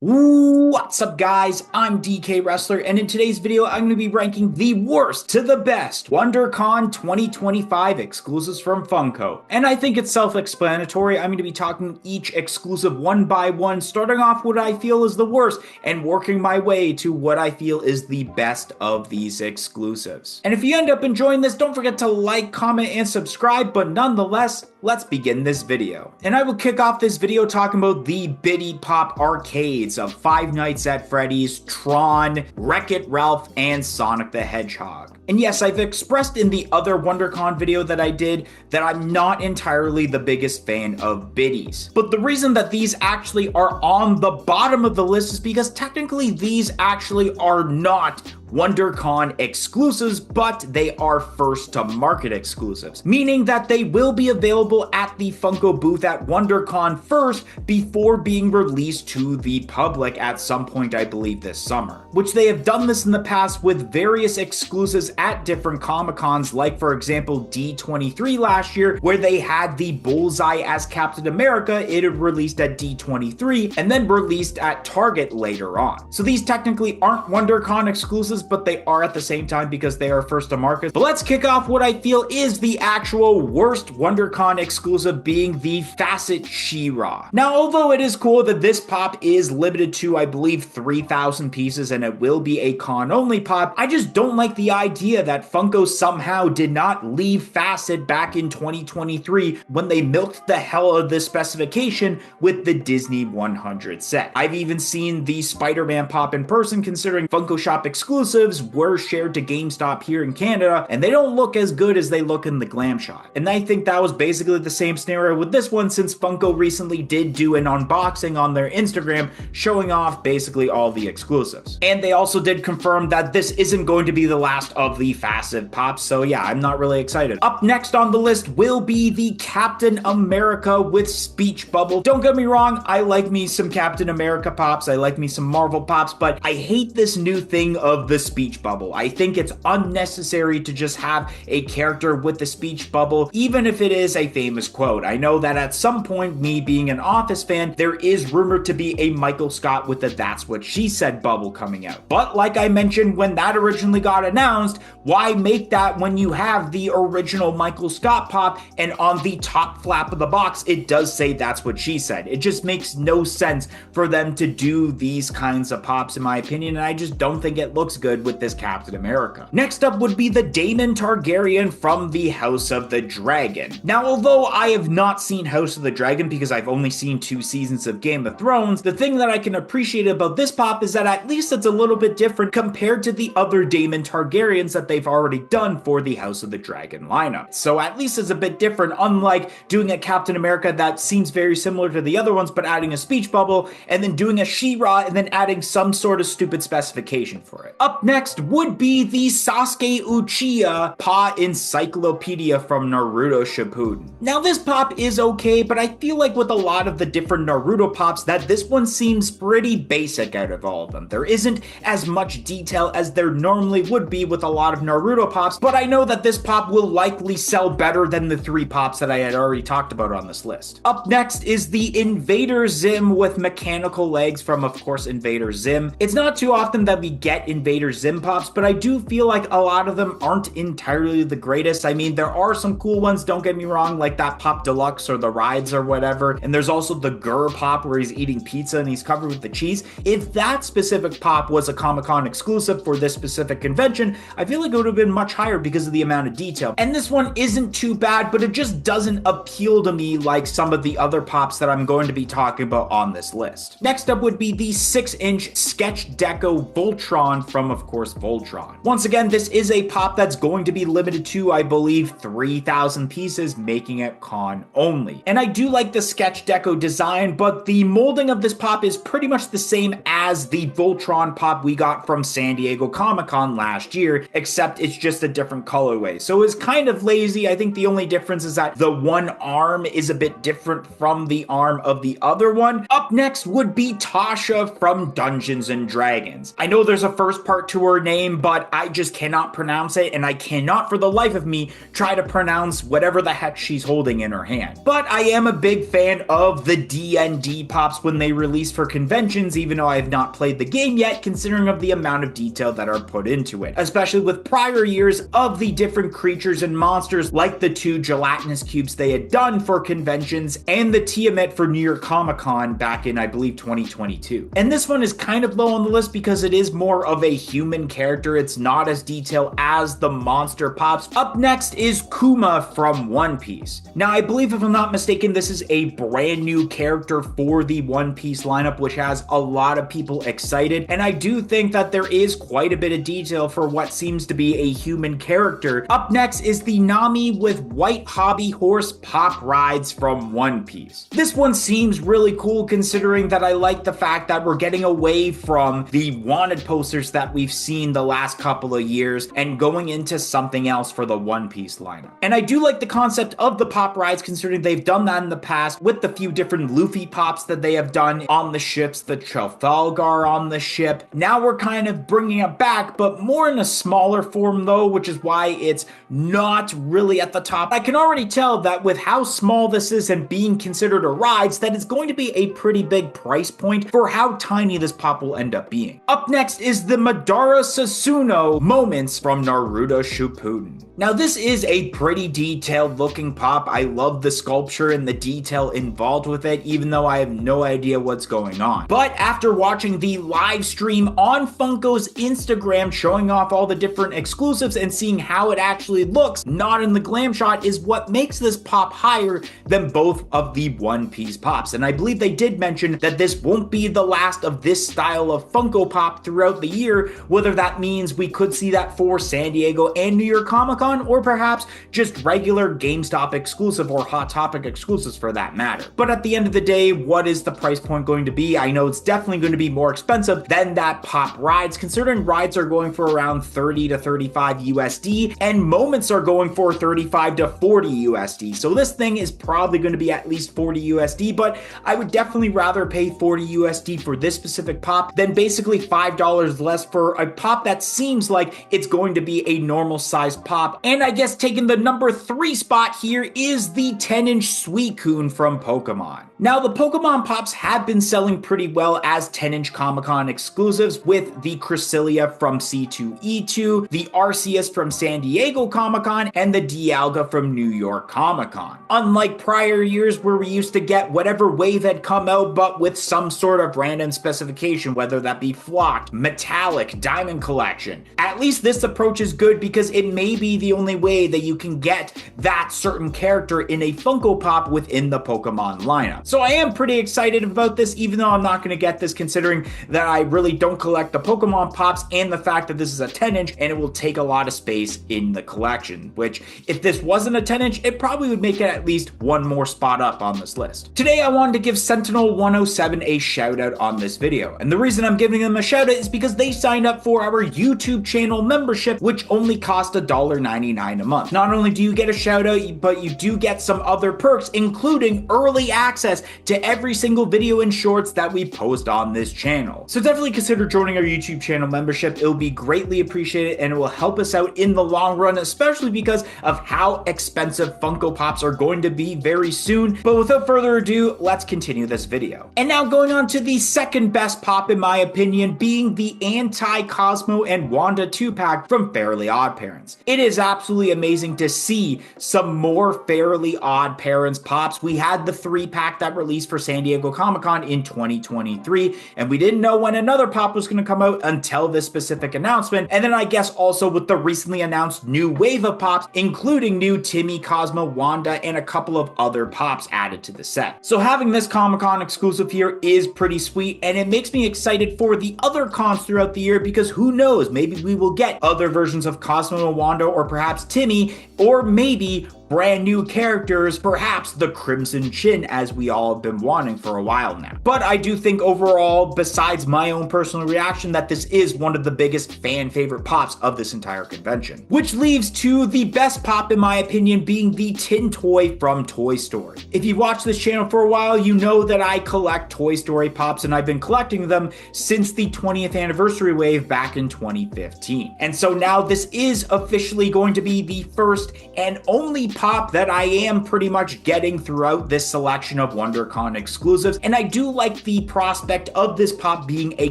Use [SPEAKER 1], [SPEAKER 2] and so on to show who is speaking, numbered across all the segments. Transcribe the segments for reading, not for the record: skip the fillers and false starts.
[SPEAKER 1] What's up, guys? I'm DK Wrestler, and in today's video, I'm going to be ranking the worst to the best WonderCon 2025 exclusives from Funko. And I think it's self-explanatory. I'm going to be talking each exclusive one by one, starting off what I feel is the worst, and working my way to what I feel is the best of these exclusives. And if you end up enjoying this, don't forget to like, comment, and subscribe, but nonetheless, let's begin this video. And I will kick off this video talking about the Biddy Pop arcades of Five Nights at Freddy's, Tron, Wreck-It Ralph, and Sonic the Hedgehog. And yes, I've expressed in the other WonderCon video that I did that I'm not entirely the biggest fan of biddies. But the reason that these actually are on the bottom of the list is because technically these actually are not WonderCon exclusives, but they are first to market exclusives, meaning that they will be available at the Funko booth at WonderCon first before being released to the public at some point, I believe, this summer. Which they have done this in the past with various exclusives at different Comic-Cons, like for example D23 last year, where they had the Bullseye as Captain America. It had released at D23 and then released at Target later on. So these technically aren't WonderCon exclusives, but they are at the same time because they are first to market. But let's kick off what I feel is the actual worst WonderCon exclusive, being the Facet She-Ra. Now, although it is cool that this pop is limited to, I believe, 3,000 pieces and it will be a con-only pop, I just don't like the idea that Funko somehow did not leave Facet back in 2023 when they milked the hell out of this specification with the Disney 100 set. I've even seen the Spider-Man pop in person, considering Funko Shop exclusives were shared to GameStop here in Canada, and they don't look as good as they look in the Glam Shot. And I think that was basically the same scenario with this one, since Funko recently did do an unboxing on their Instagram showing off basically all the exclusives. And they also did confirm that this isn't going to be the last of the Facet pops, so yeah, I'm not really excited. Up next on the list will be the Captain America with speech bubble. Don't get me wrong, I like me some Captain America pops, I like me some Marvel pops, but I hate this new thing of the speech bubble. I think it's unnecessary to just have a character with the speech bubble, even if it is a famous quote. I know that at some point, me being an Office fan, there is rumored to be a Michael Scott with the That's What She Said bubble coming out. But like I mentioned, when that originally got announced, why make that when you have the original Michael Scott pop and on the top flap of the box, it does say That's What She Said. It just makes no sense for them to do these kinds of pops, in my opinion, and I just don't think it looks good with this Captain America. Next up would be the Daemon Targaryen from the House of the Dragon. Now, although I have not seen House of the Dragon because I've only seen 2 seasons of Game of Thrones, the thing that I can appreciate about this pop is that at least it's a little bit different compared to the other Daemon Targaryens that they've already done for the House of the Dragon lineup. So at least it's a bit different, unlike doing a Captain America that seems very similar to the other ones, but adding a speech bubble, and then doing a She-Ra and then adding some sort of stupid specification for it. Up next would be the Sasuke Uchiha Paw Encyclopedia from Naruto Shippuden. Now, this pop is okay, but I feel like with a lot of the different Naruto pops that this one seems pretty basic out of all of them. There isn't as much detail as there normally would be with a lot of Naruto pops, but I know that this pop will likely sell better than the 3 pops that I had already talked about on this list. Up next is the Invader Zim with mechanical legs from, of course, Invader Zim. It's not too often that we get Invader Zim pops, but I do feel like a lot of them aren't entirely the greatest. I mean, there are some cool ones, don't get me wrong, like that Pop Deluxe or the Rides or whatever, and there's also the Gur pop where he's eating pizza and he's covered with the cheese. If that specific pop was a Comic-Con exclusive for this specific convention, I feel like it would have been much higher because of the amount of detail. And this one isn't too bad, but it just doesn't appeal to me like some of the other pops that I'm going to be talking about on this list. Next up would be the 6-inch sketch deco Voltron from, of course, Voltron. Once again, this is a pop that's going to be limited to, I believe, 3,000 pieces, making it con only. And I do like the sketch deco design, but the molding of this pop is pretty much the same as the Voltron pop we got from San Diego Comic-Con last year, except it's just a different colorway. So it's kind of lazy. I think the only difference is that the one arm is a bit different from the arm of the other one. Up next would be Tasha from Dungeons and Dragons. I know there's a first part part to her name, but I just cannot pronounce it, and I cannot for the life of me try to pronounce whatever the heck she's holding in her hand. But I am a big fan of the D&D pops when they release for conventions, even though I have not played the game yet, considering of the amount of detail that are put into it, especially with prior years of the different creatures and monsters, like the 2 gelatinous cubes they had done for conventions and the Tiamat for New York Comic Con back in, I believe, 2022. And this one is kind of low on the list because it is more of a human character. It's not as detailed as the monster pops. Up next is Kuma from One Piece. Now, I believe, if I'm not mistaken, this is a brand new character for the One Piece lineup, which has a lot of people excited. And I do think that there is quite a bit of detail for what seems to be a human character. Up next is the Nami with white hobby horse pop rides from One Piece. This one seems really cool, considering that I like the fact that we're getting away from the wanted posters that we've seen the last couple of years and going into something else for the One Piece lineup. And I do like the concept of the pop rides, considering they've done that in the past with the few different Luffy pops that they have done on the ships, the Trafalgar on the ship. Now we're kind of bringing it back, but more in a smaller form though, which is why it's not really at the top. I can already tell that with how small this is and being considered a ride, that it's going to be a pretty big price point for how tiny this pop will end up being. Up next is the Madara Susanoo moments from Naruto Shippuden. Now, this is a pretty detailed looking pop. I love the sculpture and the detail involved with it, even though I have no idea what's going on. But after watching the live stream on Funko's Instagram showing off all the different exclusives and seeing how it actually looks, not in the glam shot, is what makes this pop higher than both of the One Piece pops. And I believe they did mention that this won't be the last of this style of Funko Pop throughout the year, whether that means we could see that for San Diego and New York Comic Con, or perhaps just regular GameStop exclusive or Hot Topic exclusives for that matter. But at the end of the day, what is the price point going to be? I know it's definitely going to be more expensive than that pop rides, considering rides are going for around 30 to 35 USD and moments are going for 35 to 40 USD. So this thing is probably going to be at least 40 USD, but I would definitely rather pay 40 USD for this specific pop than basically $5 less for a pop that seems like it's going to be a normal sized pop. And I guess taking the number 3 spot here is the 10-inch Suicune from Pokemon. Now, the Pokemon pops have been selling pretty well as 10-inch Comic-Con exclusives, with the Cresselia from C2E2, the Arceus from San Diego Comic-Con, and the Dialga from New York Comic-Con. Unlike prior years where we used to get whatever wave had come out, but with some sort of random specification, whether that be flocked, metallic, diamond collection. At least this approach is good because it may be the only way that you can get that certain character in a Funko Pop within the Pokemon lineup. So I am pretty excited about this, even though I'm not going to get this, considering that I really don't collect the Pokemon Pops and the fact that this is a 10-inch and it will take a lot of space in the collection, which if this wasn't a 10-inch, it probably would make it at least one more spot up on this list. Today, I wanted to give Sentinel 107 a shout out on this video. And the reason I'm giving them a shout out is because they signed up for our YouTube channel membership, which only cost $1.99 a month. Not only do you get a shout out, but you do get some other perks, including early access to every single video and shorts that we post on this channel. So definitely consider joining our YouTube channel membership. It will be greatly appreciated and it will help us out in the long run, especially because of how expensive Funko Pops are going to be very soon. But without further ado, let's continue this video. And now going on to the second best pop in my opinion, being the Anti-Cosmo and Wanda 2-pack from Fairly Odd Parents. It is absolutely amazing to see some more Fairly Odd Parents pops. We had the 3-pack that released for San Diego Comic-Con in 2023, and we didn't know when another pop was going to come out until this specific announcement. And then I guess also with the recently announced new wave of pops, including new Timmy, Cosmo, Wanda, and a couple of other pops added to the set. So having this Comic-Con exclusive here is pretty sweet, and it makes me excited for the other cons throughout the year, because who knows, maybe we will get other versions of Cosmo and Wanda, or perhaps Timmy, or maybe brand new characters, perhaps the Crimson Chin, as we all have been wanting for a while now. But I do think overall, besides my own personal reaction, that this is one of the biggest fan favorite pops of this entire convention. Which leaves to the best pop, in my opinion, being the tin toy from Toy Story. If you've watched this channel for a while, you know that I collect Toy Story pops, and I've been collecting them since the 20th anniversary wave back in 2015. And so now this is officially going to be the first and only pop that I am pretty much getting throughout this selection of WonderCon exclusives, and I do like the prospect of this pop being a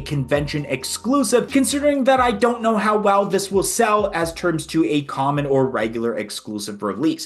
[SPEAKER 1] convention exclusive, considering that I don't know how well this will sell as terms to a common or regular exclusive release.